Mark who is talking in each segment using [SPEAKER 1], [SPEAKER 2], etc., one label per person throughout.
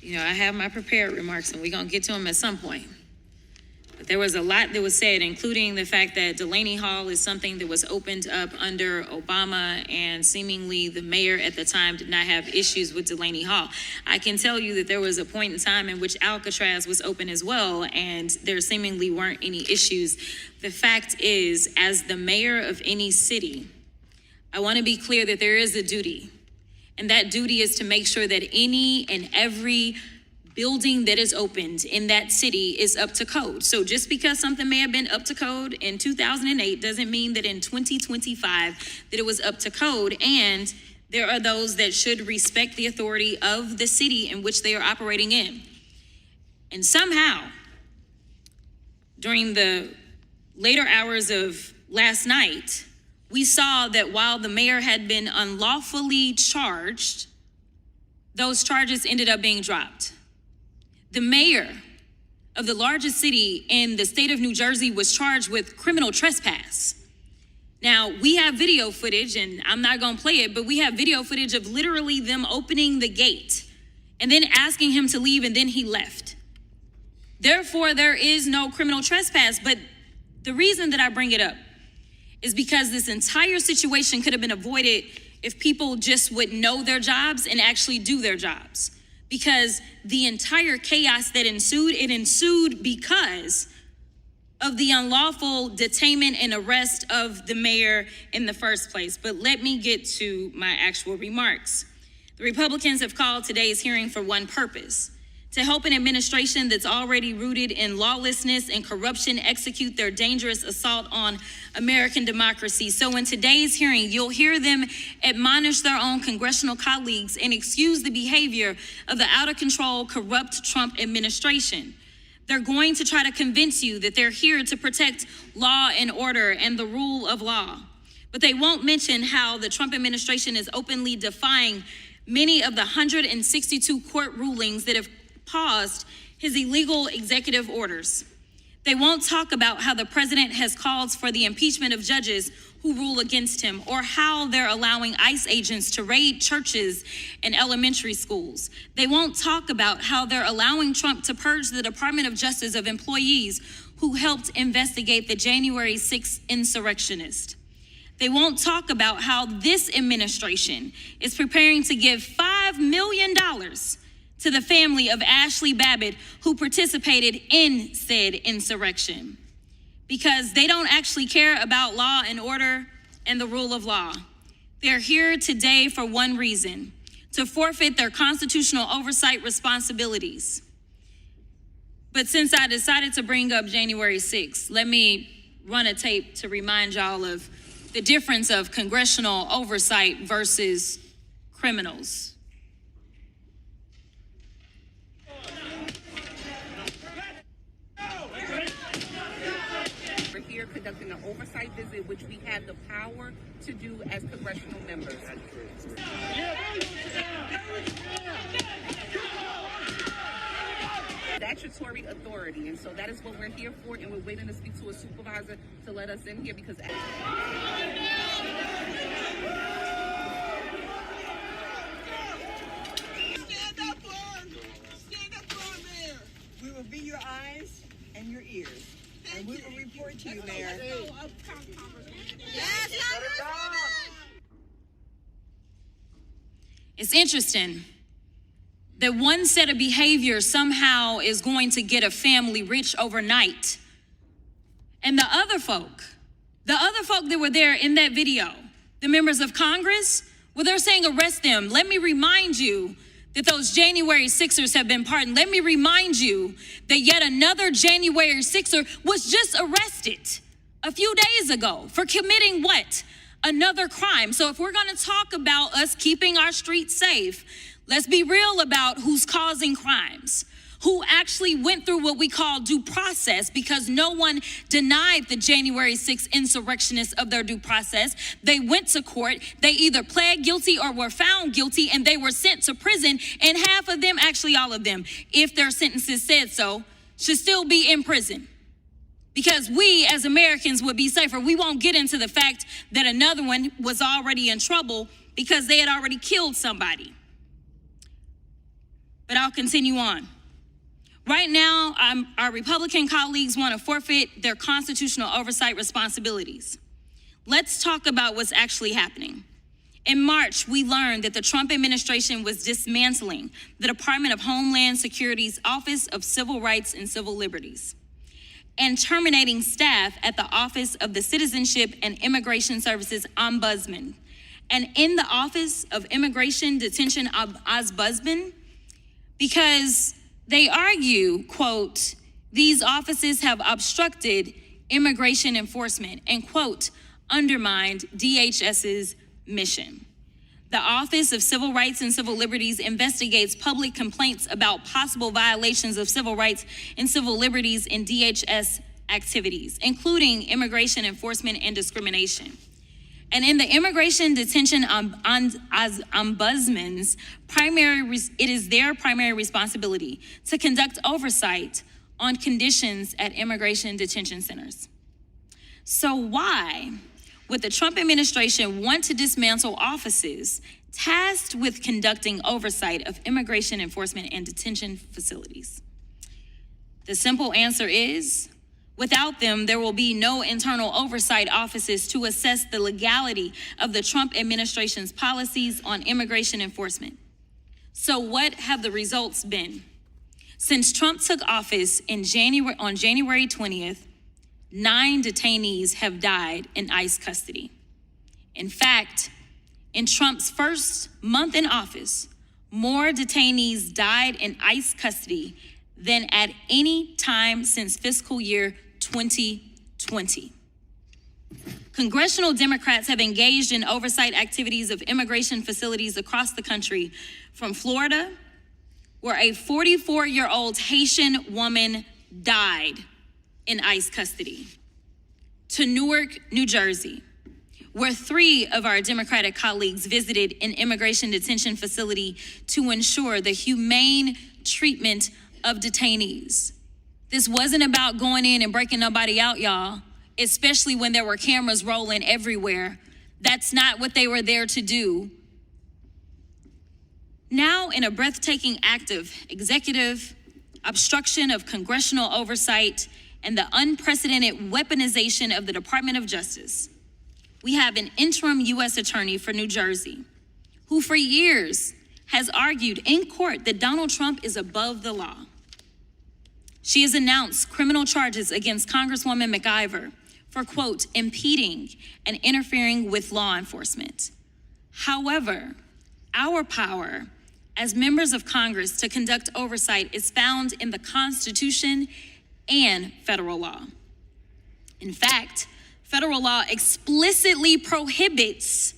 [SPEAKER 1] I have my prepared remarks, and we're going to get to them at some point. But there was a lot that was said, including the fact that Delaney Hall is something that was opened up under Obama, and seemingly the mayor at the time did not have issues with Delaney Hall. I can tell you that there was a point in time in which Alcatraz was open as well, and there seemingly weren't any issues. The fact is, as the mayor of any city, I want to be clear that there is a duty. And that duty is to make sure that any and every building that is opened in that city is up to code. So just because something may have been up to code in 2008 doesn't mean that in 2025 that it was up to code. And there are those that should respect the authority of the city in which they are operating in. And somehow, during the later hours of last night, we saw that while the mayor had been unlawfully charged, those charges ended up being dropped. The mayor of the largest city in the state of New Jersey was charged with criminal trespass. Now, we have video footage, and I'm not gonna play it, but we have video footage of literally them opening the gate and then asking him to leave, and then he left. Therefore, there is no criminal trespass. But the reason that I bring it up is because this entire situation could have been avoided if people just would know their jobs and actually do their jobs. Because the entire chaos that ensued, it ensued because of the unlawful detainment and arrest of the mayor in the first place. But let me get to my actual remarks. The Republicans have called today's hearing for one purpose: to help an administration that's already rooted in lawlessness and corruption execute their dangerous assault on American democracy. So in today's hearing, you'll hear them admonish their own congressional colleagues and excuse the behavior of the out-of-control, corrupt Trump administration. They're going to try to convince you that they're here to protect law and order and the rule of law. But they won't mention how the Trump administration is openly defying many of the 162 court rulings that have paused his illegal executive orders. They won't talk about how the president has called for the impeachment of judges who rule against him, or how they're allowing ICE agents to raid churches and elementary schools. They won't talk about how they're allowing Trump to purge the Department of Justice of employees who helped investigate the January 6th insurrectionists. They won't talk about how this administration is preparing to give $5 million to the family of Ashley Babbitt, who participated in said insurrection, because they don't actually care about law and order and the rule of law. They're here today for one reason: to forfeit their constitutional oversight responsibilities. But since I decided to bring up January 6th, let me run a tape to remind y'all of the difference of congressional oversight versus criminals.
[SPEAKER 2] Conducting an oversight visit, which we had the power to do as congressional members. Statutory authority, and so that is what we're here for, and we're waiting to speak to a supervisor to let us in here because stand up for him, Mayor.
[SPEAKER 3] We will be your eyes and your ears. And we will report to you, Mayor.
[SPEAKER 1] It's interesting that one set of behavior somehow is going to get a family rich overnight. And the other folk that were there in that video, the members of Congress, well, they're saying arrest them. Let me remind you that those January 6ers have been pardoned. Let me remind you that yet another January 6er was just arrested a few days ago for committing what? Another crime. So if we're gonna talk about us keeping our streets safe, let's be real about who's causing crimes, who actually went through what we call due process, because no one denied the January 6th insurrectionists of their due process. They went to court, they either pled guilty or were found guilty, and they were sent to prison, and half of them, actually all of them, if their sentences said so, should still be in prison. Because we as Americans would be safer. We won't get into the fact that another one was already in trouble because they had already killed somebody. But I'll continue on. Right now, our Republican colleagues want to forfeit their constitutional oversight responsibilities. Let's talk about what's actually happening. In March, we learned that the Trump administration was dismantling the Department of Homeland Security's Office of Civil Rights and Civil Liberties and terminating staff at the Office of the Citizenship and Immigration Services Ombudsman. And in the Office of Immigration Detention Ombudsman, because they argue, quote, these offices have obstructed immigration enforcement and, quote, undermined DHS's mission. The Office of Civil Rights and Civil Liberties investigates public complaints about possible violations of civil rights and civil liberties in DHS activities, including immigration enforcement and discrimination. And in the Immigration Detention Ombudsman's it is their primary responsibility to conduct oversight on conditions at immigration detention centers. So why would the Trump administration want to dismantle offices tasked with conducting oversight of immigration enforcement and detention facilities? The simple answer is, without them, there will be no internal oversight offices to assess the legality of the Trump administration's policies on immigration enforcement. So what have the results been? Since Trump took office on January 20th, 9 detainees have died in ICE custody. In fact, in Trump's first month in office, more detainees died in ICE custody than at any time since fiscal year 2020. Congressional Democrats have engaged in oversight activities of immigration facilities across the country, from Florida, where a 44-year-old Haitian woman died in ICE custody, to Newark, New Jersey, where 3 of our Democratic colleagues visited an immigration detention facility to ensure the humane treatment of detainees. This wasn't about going in and breaking nobody out, y'all, especially when there were cameras rolling everywhere. That's not what they were there to do. Now, in a breathtaking act of executive obstruction of congressional oversight and the unprecedented weaponization of the Department of Justice, we have an interim U.S. attorney for New Jersey who for years has argued in court that Donald Trump is above the law. She has announced criminal charges against Congresswoman McIver for, quote, impeding and interfering with law enforcement. However, our power as members of Congress to conduct oversight is found in the Constitution and federal law. In fact, federal law explicitly prohibits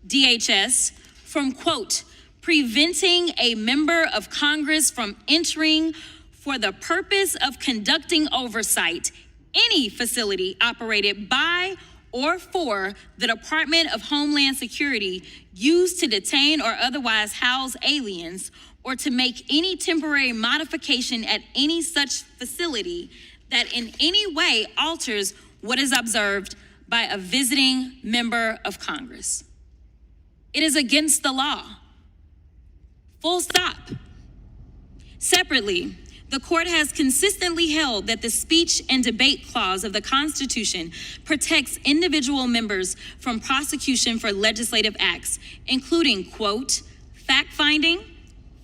[SPEAKER 1] DHS from, quote, preventing a member of Congress from entering for the purpose of conducting oversight any facility operated by or for the Department of Homeland Security used to detain or otherwise house aliens, or to make any temporary modification at any such facility that in any way alters what is observed by a visiting member of Congress. It is against the law. Full stop. Separately, the court has consistently held that the speech and debate clause of the Constitution protects individual members from prosecution for legislative acts, including, quote, fact-finding,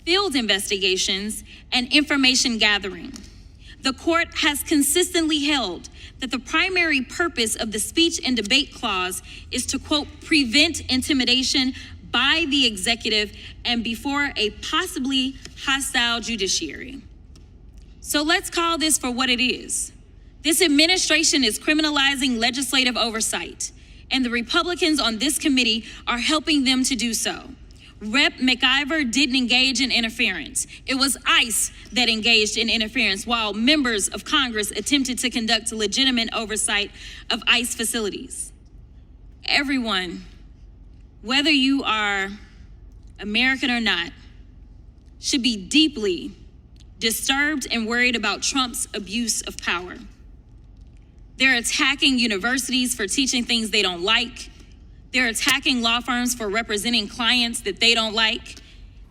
[SPEAKER 1] field investigations, and information gathering. The court has consistently held that the primary purpose of the speech and debate clause is to, quote, prevent intimidation by the executive and before a possibly hostile judiciary. So let's call this for what it is. This administration is criminalizing legislative oversight, and the Republicans on this committee are helping them to do so. Rep. McIver didn't engage in interference. It was ICE that engaged in interference while members of Congress attempted to conduct legitimate oversight of ICE facilities. Everyone, whether you are American or not, should be deeply disturbed and worried about Trump's abuse of power. They're attacking universities for teaching things they don't like. They're attacking law firms for representing clients that they don't like.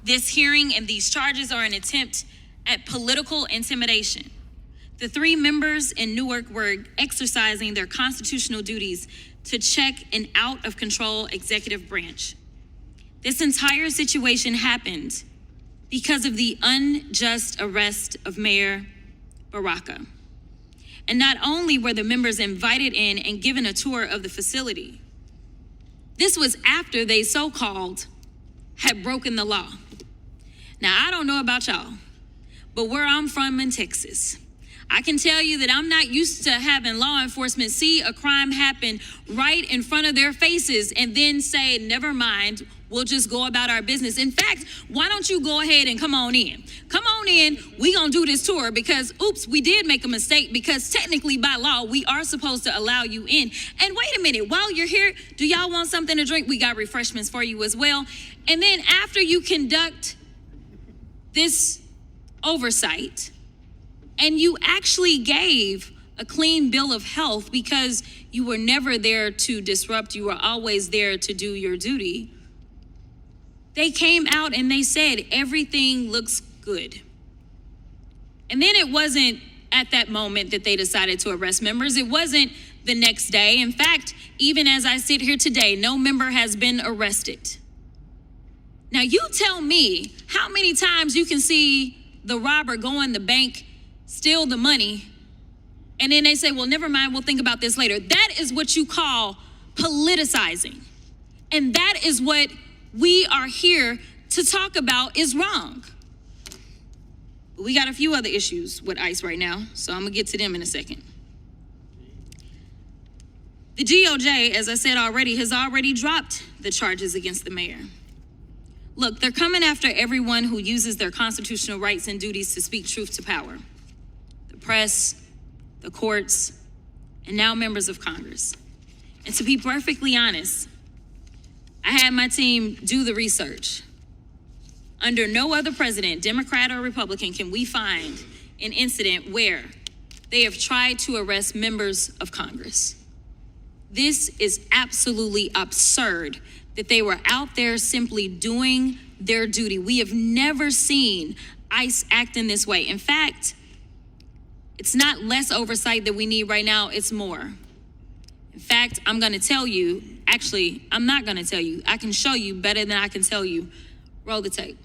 [SPEAKER 1] This hearing and these charges are an attempt at political intimidation. The 3 members in Newark were exercising their constitutional duties to check an out-of-control executive branch. This entire situation happened because of the unjust arrest of Mayor Baraka. And not only were the members invited in and given a tour of the facility, this was after they so-called had broken the law. Now, I don't know about y'all, but where I'm from in Texas, I can tell you that I'm not used to having law enforcement see a crime happen right in front of their faces and then say, never mind, we'll just go about our business. In fact, why don't you go ahead and come on in? Come on in, we gonna do this tour because, oops, we did make a mistake because technically by law, we are supposed to allow you in. And wait a minute, while you're here, do y'all want something to drink? We got refreshments for you as well. And then after you conduct this oversight, and you actually gave a clean bill of health because you were never there to disrupt, you were always there to do your duty. They came out and they said, everything looks good. And then it wasn't at that moment that they decided to arrest members. It wasn't the next day. In fact, even as I sit here today, no member has been arrested. Now you tell me how many times you can see the robber go in the bank, steal the money, and then they say, well, never mind, we'll think about this later. That is what you call politicizing. And that is what we are here to talk about is wrong. We got a few other issues with ICE right now, so I'm gonna get to them in a second. The DOJ, as I said already, has already dropped the charges against the mayor. Look, they're coming after everyone who uses their constitutional rights and duties to speak truth to power. The press, the courts, and now members of Congress. And to be perfectly honest, I had my team do the research. Under no other president, Democrat or Republican, can we find an incident where they have tried to arrest members of Congress. This is absolutely absurd that they were out there simply doing their duty. We have never seen ICE act in this way. In fact, it's not less oversight that we need right now, it's more. In fact, I'm gonna tell you, actually, I'm not gonna tell you. I can show you better than I can tell you. Roll the tape.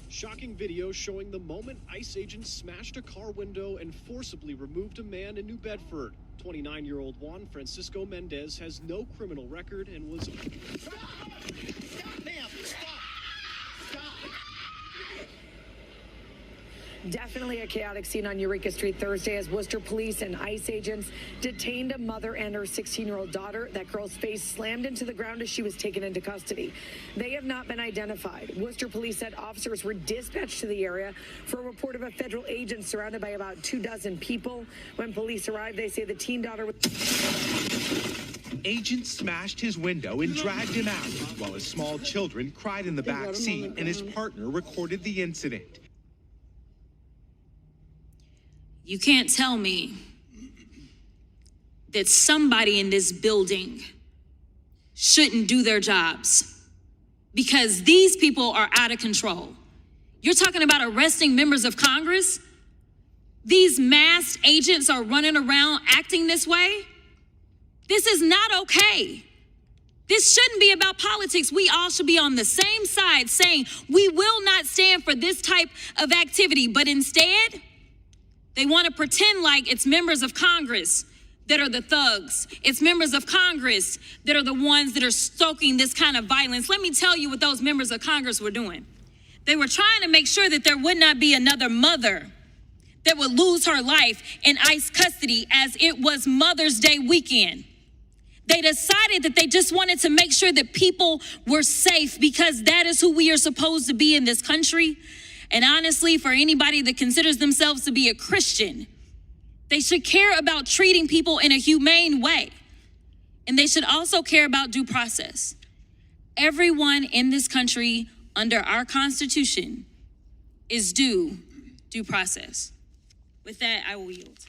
[SPEAKER 4] Shocking video showing the moment ICE agents smashed a car window and forcibly removed a man in New Bedford. 29-year-old Juan Francisco Mendez has no criminal record and was... Stop! Stop, ma'am! Stop! Stop!
[SPEAKER 5] Definitely a chaotic scene on Eureka Street Thursday as Worcester police and ICE agents detained a mother and her 16-year-old daughter. That girl's face slammed into the ground as she was taken into custody. They have not been identified. Worcester police said officers were dispatched to the area for a report of a federal agent surrounded by about 24 people. When police arrived, they say the teen daughter was...
[SPEAKER 6] Agents smashed his window and dragged him out while his small children cried in the back seat and his partner recorded the incident.
[SPEAKER 1] You can't tell me that somebody in this building shouldn't do their jobs because these people are out of control. You're talking about arresting members of Congress? These masked agents are running around acting this way? This is not okay. This shouldn't be about politics. We all should be on the same side saying we will not stand for this type of activity, but instead, they want to pretend like it's members of Congress that are the thugs. It's members of Congress that are the ones that are stoking this kind of violence. Let me tell you what those members of Congress were doing. They were trying to make sure that there would not be another mother that would lose her life in ICE custody as it was Mother's Day weekend. They decided that they just wanted to make sure that people were safe because that is who we are supposed to be in this country. And honestly, for anybody that considers themselves to be a Christian, they should care about treating people in a humane way. And they should also care about due process. Everyone in this country under our Constitution is due process. With that, I will yield.